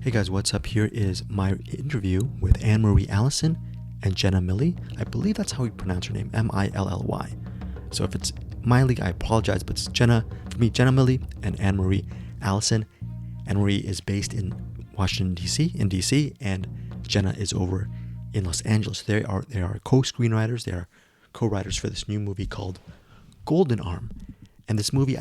Hey guys, what's up? Here is my interview with Anne-Marie Allison and Jenna Milley. I believe that's how you pronounce her name, Milly. So if it's Miley, I apologize, but it's Jenna Milley and Anne-Marie Allison. Anne-Marie is based in Washington, D.C., and Jenna is over in Los Angeles. They are co-screenwriters. They are co-writers for this new movie called Golden Arm. And this movie,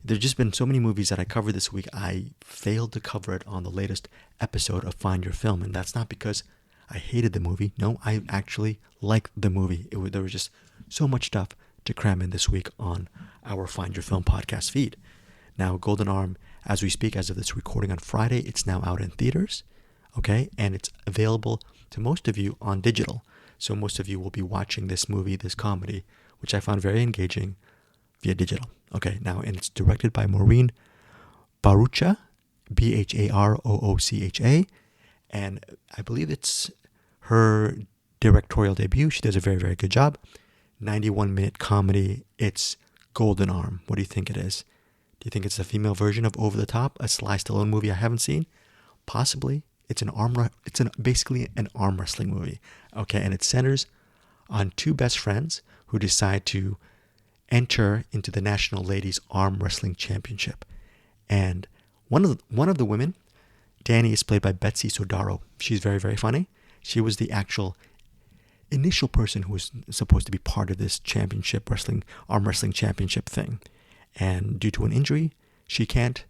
there's just been so many movies that I covered this week, I failed to cover it on the latest episode of Find Your Film. And that's not because I hated the movie. No, I actually liked the movie. There was just so much stuff to cram in this week on our Find Your Film podcast feed. Now, Golden Arm, as we speak, as of this recording on Friday, it's now out in theaters, okay? And it's available to most of you on digital. So most of you will be watching this movie, this comedy, which I found very engaging, via digital. Okay, now, and it's directed by Maureen Barucha, Baroocha, and I believe it's her directorial debut. She does a very, very good job. 91-minute comedy. It's Golden Arm. What do you think it is? Do you think it's a female version of Over the Top, a Sly Stallone movie I haven't seen? Possibly. It's basically an arm wrestling movie. Okay, and it centers on two best friends who decide to enter into the National Ladies Arm Wrestling Championship. And one of the women, Danny, is played by Betsy Sodaro. She's very, very funny. She was the actual initial person who was supposed to be part of this arm wrestling championship thing. And due to an injury, she can't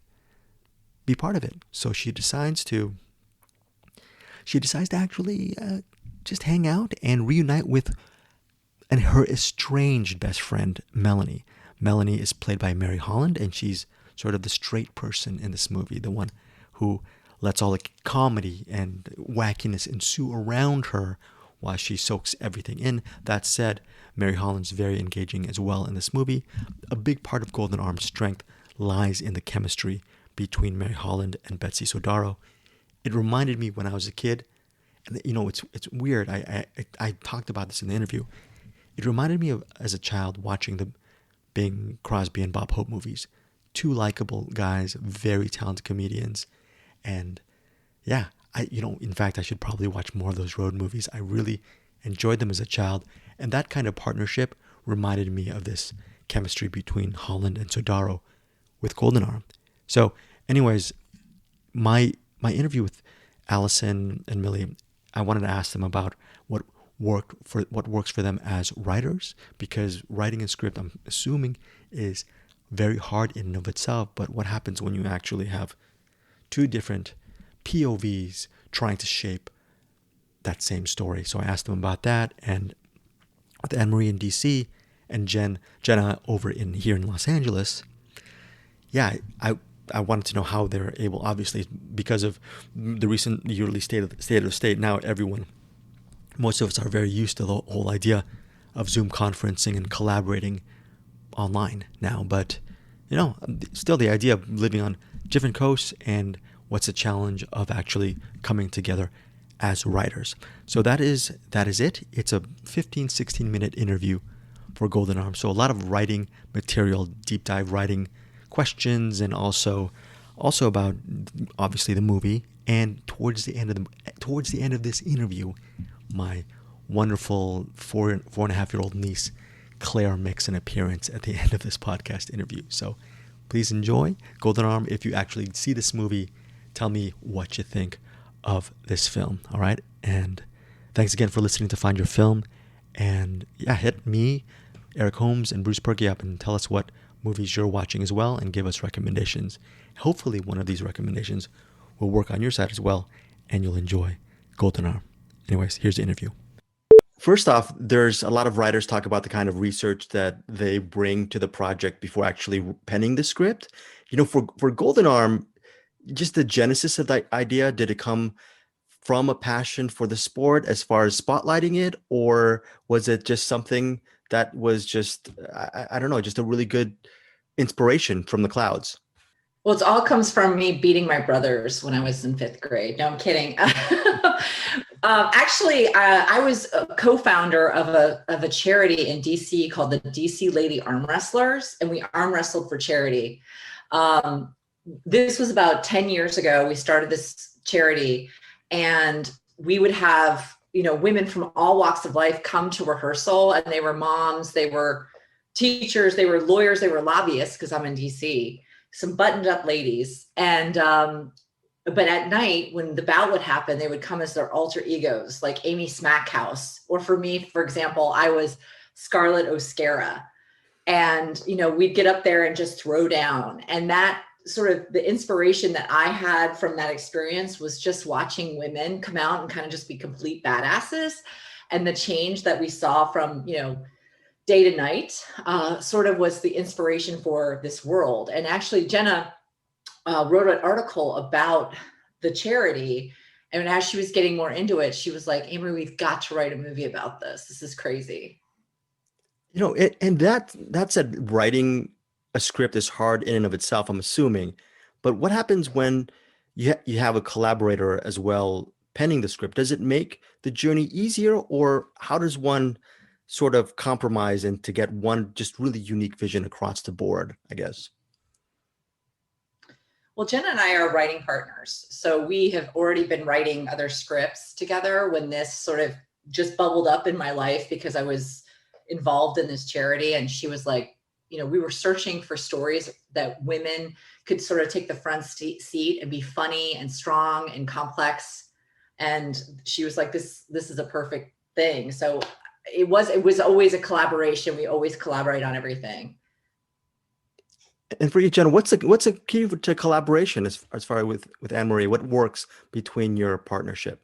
be part of it. So she decides to actually just hang out and reunite with her estranged best friend, Melanie. Melanie is played by Mary Holland, and she's sort of the straight person in this movie, the one who lets all the comedy and wackiness ensue around her while she soaks everything in. That said, Mary Holland's very engaging as well in this movie. A big part of Golden Arm's strength lies in the chemistry between Mary Holland and Betsy Sodaro. It reminded me when I was a kid, and it's weird. I talked about this in the interview. It reminded me of, as a child, watching the Bing Crosby and Bob Hope movies. Two likable guys, very talented comedians. And yeah, in fact, I should probably watch more of those road movies. I really enjoyed them as a child. And that kind of partnership reminded me of this chemistry between Holland and Sodaro with Golden Arm. So anyways, my interview with Allison and Millie, I wanted to ask them about what works for them as writers, because writing a script, I'm assuming, is very hard in and of itself. But what happens when you actually have two different POVs trying to shape that same story? So I asked them about that, and with Anne-Marie in DC and Jenna over here in Los Angeles, yeah, I wanted to know how they're able, obviously, because of the recent yearly state of the state. Now most of us are very used to the whole idea of Zoom conferencing and collaborating online now. But, still the idea of living on different coasts and what's the challenge of actually coming together as writers. So that is it. It's a 15, 16-minute interview for Golden Arm. So a lot of writing material, deep dive writing questions, and also about, obviously, the movie. And towards the end of this interview, my wonderful 4.5-year-old niece, Clare, makes an appearance at the end of this podcast interview. So please enjoy Golden Arm. If you actually see this movie, tell me what you think of this film. All right. And thanks again for listening to Find Your Film. And yeah, hit me, Eric Holmes, and Bruce Perky up and tell us what movies you're watching as well, and give us recommendations. Hopefully one of these recommendations will work on your side as well, and you'll enjoy Golden Arm. Anyways, here's the interview. First off, there's a lot of writers talk about the kind of research that they bring to the project before actually penning the script. For Golden Arm, just the genesis of that idea, did it come from a passion for the sport as far as spotlighting it, or was it just something that was just, I don't know, just a really good inspiration from the clouds? Well, it all comes from me beating my brothers when I was in 5th grade. No, I'm kidding. Actually, I was a co-founder of a charity in DC called the DC Lady Arm Wrestlers, and we arm wrestled for charity. this was about 10 years ago. We started this charity, and we would have, women from all walks of life come to rehearsal, and they were moms, they were teachers, they were lawyers, they were lobbyists, because I'm in DC, some buttoned up ladies. And but at night, when the bout would happen, they would come as their alter egos, like Amy Smackhouse. Or for me, for example, I was Scarlett O'Scara. And, we'd get up there and just throw down. And that sort of the inspiration that I had from that experience was just watching women come out and kind of just be complete badasses. And the change that we saw from, day to night sort of was the inspiration for this world. And actually, Jenna wrote an article about the charity. And as she was getting more into it, she was like, Amory, we've got to write a movie about this. This is crazy. And that said, writing a script is hard in and of itself, I'm assuming. But what happens when you have a collaborator as well penning the script? Does it make the journey easier, or how does one sort of compromise and to get one just really unique vision across the board, I guess? Well, Jenna and I are writing partners. So we have already been writing other scripts together when this sort of just bubbled up in my life, because I was involved in this charity. And she was like, we were searching for stories that women could sort of take the front seat and be funny and strong and complex. And she was like, this is a perfect thing. So it was always a collaboration. We always collaborate on everything. And for you, Jenna, what's a key to collaboration as far with Anne-Marie? What works between your partnership?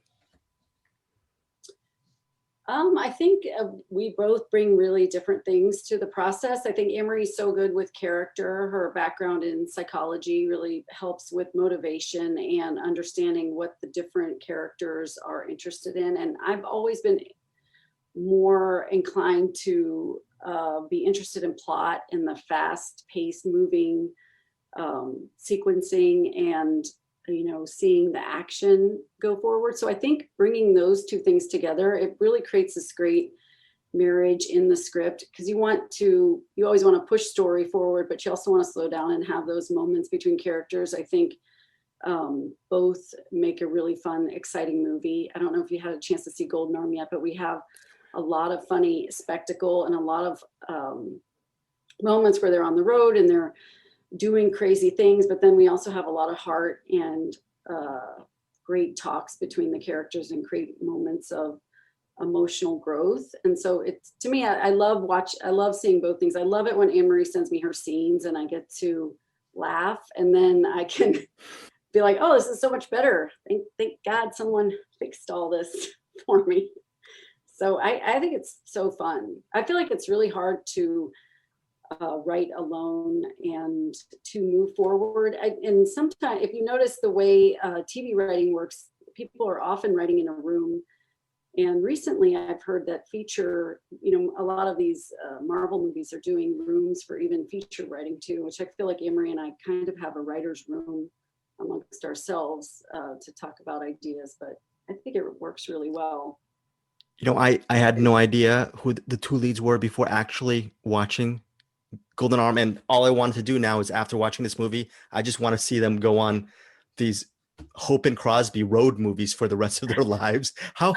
I think we both bring really different things to the process. I think Anne-Marie's so good with character. Her background in psychology really helps with motivation and understanding what the different characters are interested in. And I've always been more inclined to be interested in plot and the fast-paced moving sequencing and seeing the action go forward. So I think bringing those two things together, it really creates this great marriage in the script, because you always want to push story forward, but you also want to slow down and have those moments between characters. I think both make a really fun, exciting movie. I don't know if you had a chance to see Golden Arm yet, but we have a lot of funny spectacle and a lot of moments where they're on the road and they're doing crazy things, but then we also have a lot of heart and great talks between the characters and great moments of emotional growth. And so it's, to me, I love seeing both things. I love it when Anne-Marie sends me her scenes and I get to laugh, and then I can be like, oh, this is so much better. Thank God someone fixed all this for me. So I think it's so fun. I feel like it's really hard to write alone and to move forward. And sometimes, if you notice the way TV writing works, people are often writing in a room. And recently I've heard that feature, a lot of these Marvel movies are doing rooms for even feature writing too, which I feel like Amory and I kind of have a writer's room amongst ourselves to talk about ideas, but I think it works really well. I had no idea who the two leads were before actually watching Golden Arm, and all I wanted to do now is, after watching this movie, I just want to see them go on these Hope and Crosby road movies for the rest of their lives. How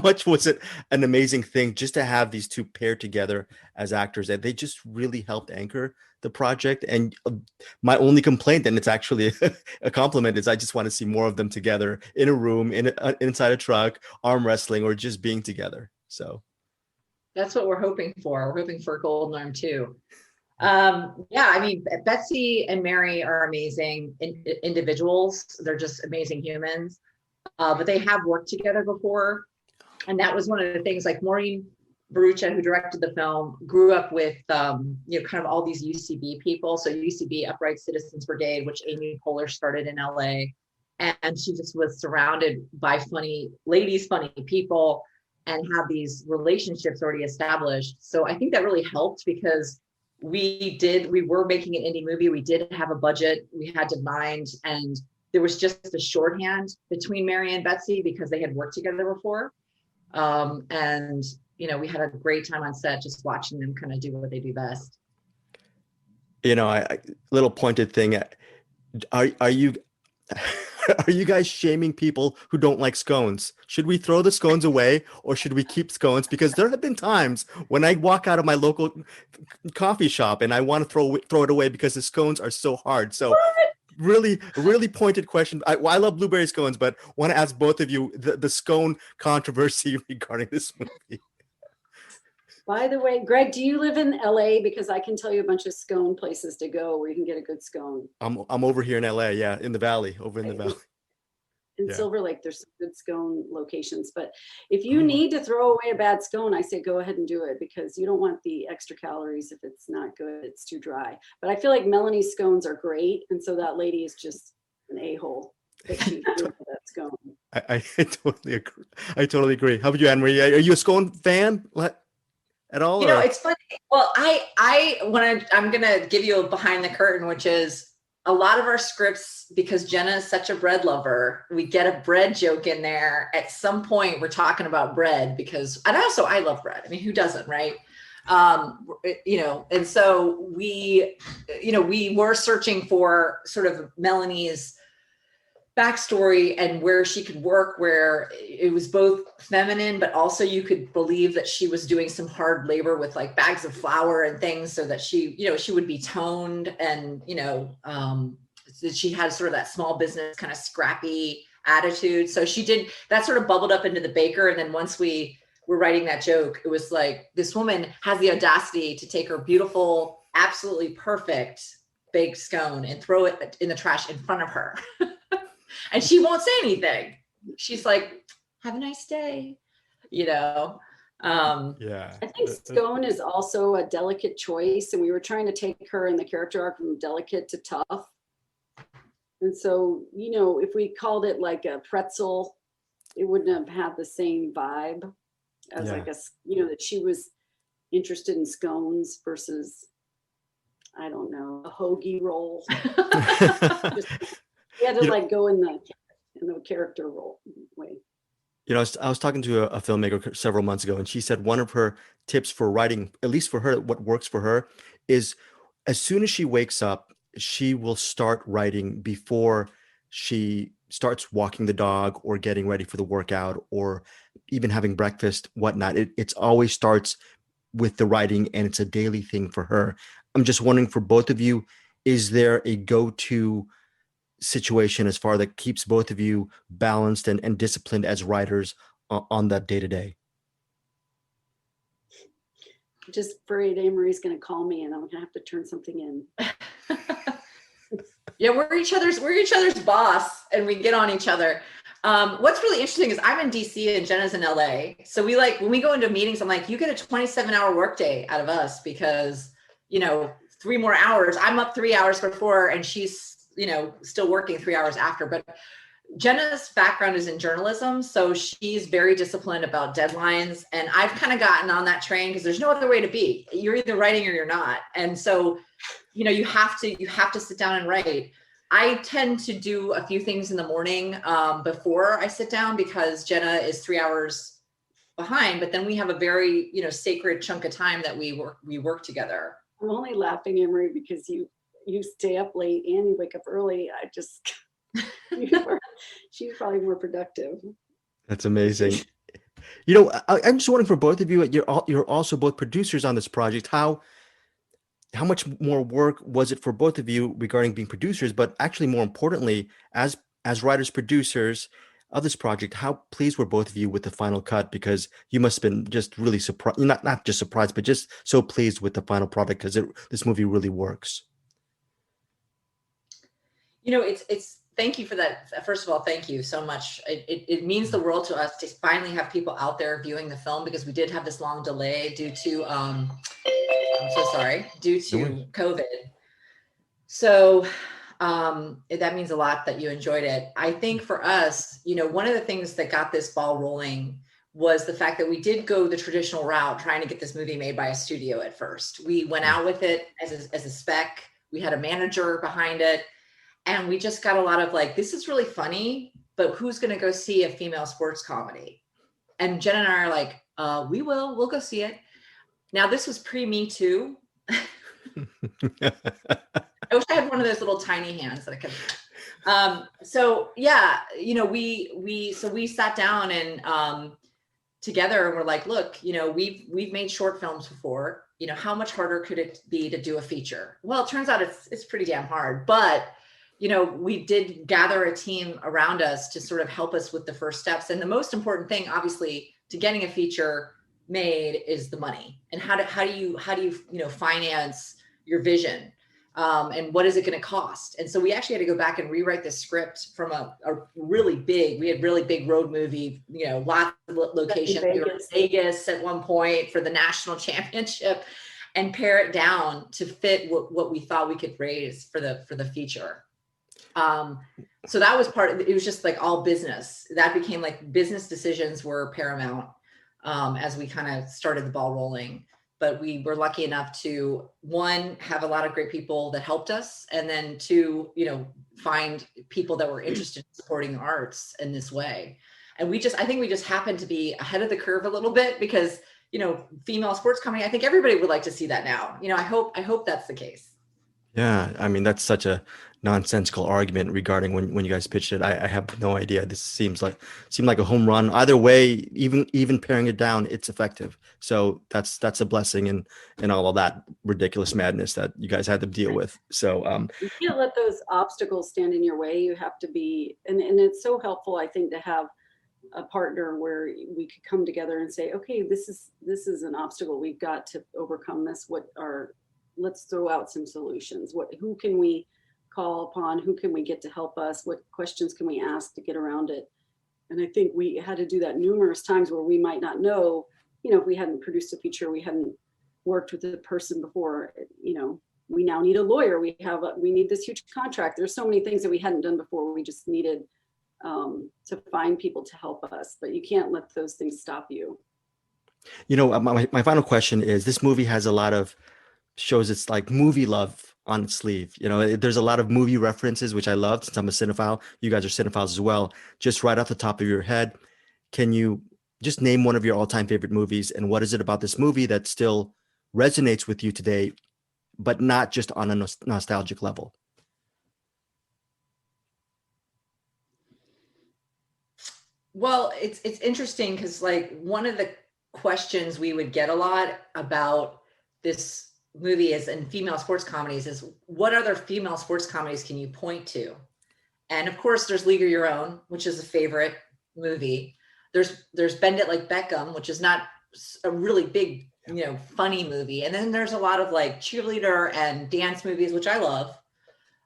much was it an amazing thing just to have these two paired together as actors, that they just really helped anchor the project. And my only complaint, and it's actually a compliment, is I just want to see more of them together in a room, inside a truck, arm wrestling, or just being together. So that's what we're hoping for. We're hoping for Golden Arm too. Yeah, I mean, Betsy and Mary are amazing individuals. They're just amazing humans. But they have worked together before. And that was one of the things, like Maureen Barucha, who directed the film, grew up with, kind of all these UCB people. So UCB, Upright Citizens Brigade, which Amy Poehler started in LA. And she just was surrounded by funny ladies, funny people, and have these relationships already established. So I think that really helped, because we were making an indie movie. We did have a budget we had to mind, and there was just a shorthand between Mary and Betsy because they had worked together before. And, we had a great time on set just watching them kind of do what they do best. I little pointed thing. Are you are you guys shaming people who don't like scones? Should we throw the scones away or should we keep scones? Because there have been times when I walk out of my local coffee shop and I want to throw it away because the scones are so hard. So really, really pointed question. I love blueberry scones, but want to ask both of you the scone controversy regarding this movie. By the way, Greg, do you live in LA? Because I can tell you a bunch of scone places to go where you can get a good scone. I'm over here in LA, yeah, in the valley, over in the valley. In Yeah. Silver Lake, there's some good scone locations. But if you need to throw away a bad scone, I say go ahead and do it, because you don't want the extra calories if it's not good, it's too dry. But I feel like Melanie's scones are great. And so that lady is just an a-hole that she threw that scone. I totally agree. I totally agree. How about you, Anne-Marie? Are you a scone fan at all? You know, it's funny. Well, I'm gonna give you a behind the curtain, which is a lot of our scripts, because Jenna is such a bread lover, we get a bread joke in there. At some point, we're talking about bread and also I love bread. I mean, who doesn't, right? You know, and so we were searching for sort of Melanie's backstory and where she could work, where it was both feminine, but also you could believe that she was doing some hard labor with like bags of flour and things, so that she would be toned, and that she had sort of that small business kind of scrappy attitude. So she did that, sort of bubbled up into the baker. And then once we were writing that joke, it was like, this woman has the audacity to take her beautiful, absolutely perfect baked scone and throw it in the trash in front of her. And she won't say anything. She's like, have a nice day, Yeah. I think scone is also a delicate choice. And we were trying to take her in the character arc from delicate to tough. And so, if we called it like a pretzel, it wouldn't have had the same vibe as that she was interested in scones versus, I don't know, a hoagie roll. We had to go in the character role way. I was talking to a filmmaker several months ago, and she said one of her tips for writing, at least for her, what works for her, is as soon as she wakes up, she will start writing before she starts walking the dog or getting ready for the workout or even having breakfast, whatnot. It's always starts with the writing, and it's a daily thing for her. I'm just wondering, for both of you, is there a go-to situation as far that keeps both of you balanced and disciplined as writers on that day-to-day? Just afraid Anne-Marie's going to call me and I'm going to have to turn something in. Yeah, we're each other's boss, and we get on each other. What's really interesting is I'm in DC and Jenna's in LA. So when we go into meetings, I'm like, you get a 27-hour workday out of us, because 3 more hours. I'm up 3 hours before, and she's still working 3 hours after. But Jenna's background is in journalism, so she's very disciplined about deadlines. And I've kind of gotten on that train because there's no other way to be. You're either writing or you're not. And so, you have to sit down and write. I tend to do a few things in the morning before I sit down, because Jenna is 3 hours behind. But then we have a very sacred chunk of time that we work together. I'm only laughing, Anne-Marie, because you stay up late and you wake up early. She's probably more productive. That's amazing. I'm just wondering, for both of you, you're also both producers on this project. How much more work was it for both of you regarding being producers, but actually more importantly, as writers, producers of this project, how pleased were both of you with the final cut? Because you must have been just really surprised, not just surprised, but just so pleased with the final product, because this movie really works. It's thank you for that. First of all, thank you so much. It means the world to us to finally have people out there viewing the film, because we did have this long delay due to COVID. So that means a lot that you enjoyed it. I think for us, one of the things that got this ball rolling was the fact that we did go the traditional route, trying to get this movie made by a studio at first. We went out with it as a spec. We had a manager behind it. And we just got a lot of this is really funny, but who's going to go see a female sports comedy? And Jen and I are like, we'll go see it. Now, this was pre-Me Too. I wish I had one of those little tiny hands that I could. So yeah, we sat down and together and we're like, look, we've made short films before. How much harder could it be to do a feature? Well, it turns out it's pretty damn hard, but we did gather a team around us to sort of help us with the first steps. And the most important thing, obviously, to getting a feature made is the money. And how do you finance your vision? And what is it going to cost? And so we actually had to go back and rewrite the script from we had really big road movie, lots of locations. We were in Vegas at one point for the national championship, and pare it down to fit what we thought we could raise for the feature. So that was it was just like all business. That became like business decisions were paramount as we kind of started the ball rolling. But we were lucky enough to, one, have a lot of great people that helped us, and then two, find people that were interested in supporting the arts in this way. And I think we just happened to be ahead of the curve a little bit because, female sports comedy, I think everybody would like to see that now. I hope that's the case. Yeah, I mean, that's such a nonsensical argument regarding when you guys pitched it. I have no idea. This seemed like a home run. Either way, even paring it down, it's effective. So that's a blessing in all of that ridiculous madness that you guys had to deal with. So you can't let those obstacles stand in your way. You have to be, and it's so helpful, I think, to have a partner where we could come together and say, okay, this is an obstacle. We've got to overcome this. Let's throw out some solutions. Who can we call upon? Who can we get to help us? What questions can we ask to get around it? And I think we had to do that numerous times where we might not know, if we hadn't produced a feature, we hadn't worked with the person before, we now need a lawyer. We need this huge contract. There's so many things that we hadn't done before. We just needed to find people to help us, but you can't let those things stop you. My final question is, this movie has a lot of shows it's like movie love on its sleeve. There's a lot of movie references, which I love since I'm a cinephile. You guys are cinephiles as well. Just right off the top of your head, can you just name one of your all-time favorite movies, and what is it about this movie that still resonates with you today, but not just on a nostalgic level? Well, it's interesting because like one of the questions we would get a lot about this movie is in female sports comedies is, what other female sports comedies can you point to? And of course there's League of Your Own, which is a favorite movie. There's Bend It Like Beckham, which is not a really big, funny movie. And then there's a lot of like cheerleader and dance movies, which I love.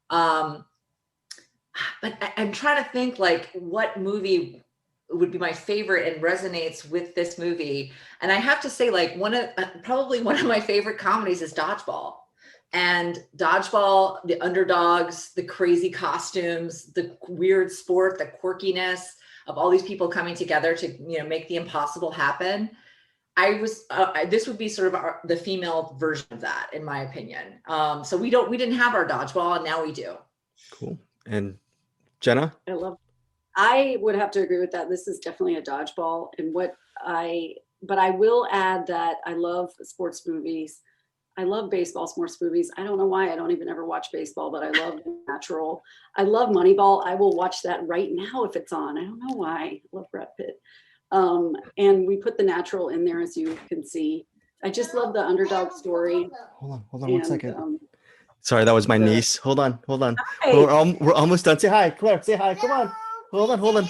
But I'm trying to think like what movie would be my favorite and resonates with this movie. And I have to say, like, probably one of my favorite comedies is Dodgeball. And Dodgeball, the underdogs, the crazy costumes, the weird sport, the quirkiness of all these people coming together to, make the impossible happen. This would be sort of the female version of that, in my opinion. So we didn't have our Dodgeball, and now we do. Cool. And Jenna? I would have to agree with that. This is definitely a Dodgeball. But I will add that I love sports movies. I love baseball sports movies. I don't know why I don't even ever watch baseball, but I love Natural. I love Moneyball. I will watch that right now if it's on. I don't know why. I love Brad Pitt. And we put The Natural in there, as you can see. I just love the underdog story. Hold on 1 second. Sorry, that was my niece. Hold on. Hi. We're almost done. Say hi, Claire. Say hi. Come on. Hold on. Hold on.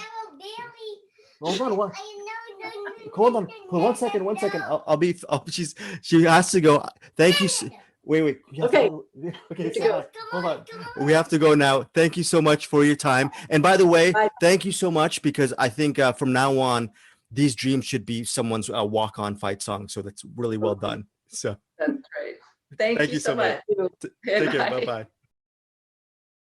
Hold on. 1 second. She has to go. Thank you. Wait. Okay. Hold on. We have to go now. Thank you so much for your time. And by the way, Bye. Thank you so much, because I think from now on, these dreams should be someone's walk-on fight song. So that's really well done. So That's great. Thank you so much. Take care. Bye-bye.